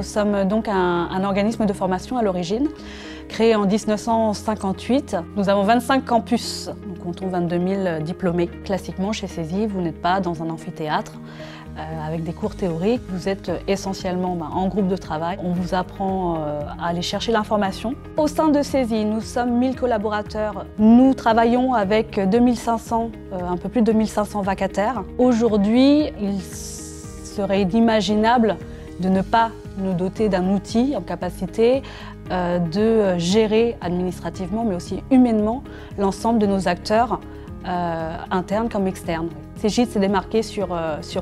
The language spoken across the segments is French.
sommes donc un organisme de formation à l'origine, créé en 1958. Nous avons 25 campus, nous comptons 22 000 diplômés. Classiquement, chez CESI, vous n'êtes pas dans un amphithéâtre avec des cours théoriques. Vous êtes essentiellement en groupe de travail. On vous apprend à aller chercher l'information. Au sein de CESI, nous sommes 1000 collaborateurs. Nous travaillons avec 2500, un peu plus de 2500 vacataires. Aujourd'hui, il serait inimaginable de ne pas nous doter d'un outil en capacité de gérer administrativement, mais aussi humainement, l'ensemble de nos acteurs internes comme externes. CEGID s'est démarqué sur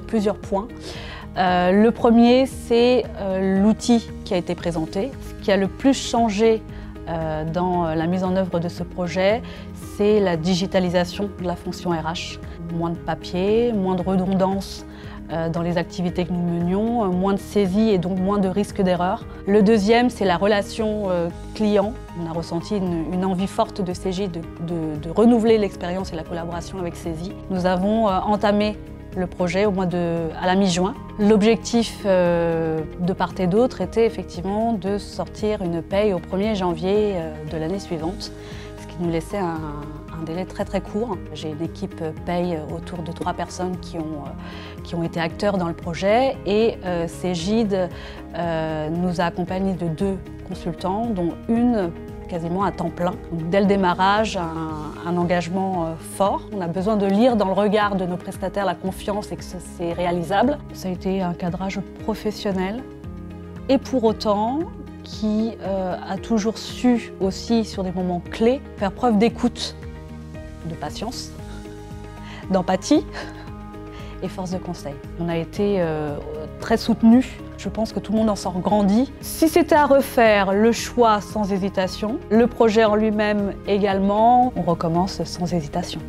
plusieurs points. Le premier, c'est l'outil qui a été présenté. Ce qui a le plus changé dans la mise en œuvre de ce projet, c'est la digitalisation de la fonction RH. Moins de papier, moins de redondance dans les activités que nous menions, moins de saisie et donc moins de risques d'erreur. Le deuxième, c'est la relation client. On a ressenti une envie forte de CEGID de renouveler l'expérience et la collaboration avec CESI. Nous avons entamé le projet à la mi-juin. L'objectif de part et d'autre était effectivement de sortir une paye au 1er janvier de l'année suivante, ce qui nous laissait un délai très court. J'ai une équipe paye autour de 3 personnes qui ont été acteurs dans le projet et CEGID nous a accompagnés de 2 consultants, dont une quasiment à temps plein. Donc, dès le démarrage, un engagement fort. On a besoin de lire dans le regard de nos prestataires la confiance et que c'est réalisable. Ça a été un cadrage professionnel et pour autant qui a toujours su aussi sur des moments clés faire preuve d'écoute, de patience, d'empathie et force de conseil. On a été très soutenus. Je pense que tout le monde en sort grandi. Si c'était à refaire, le choix sans hésitation, le projet en lui-même également, on recommence sans hésitation.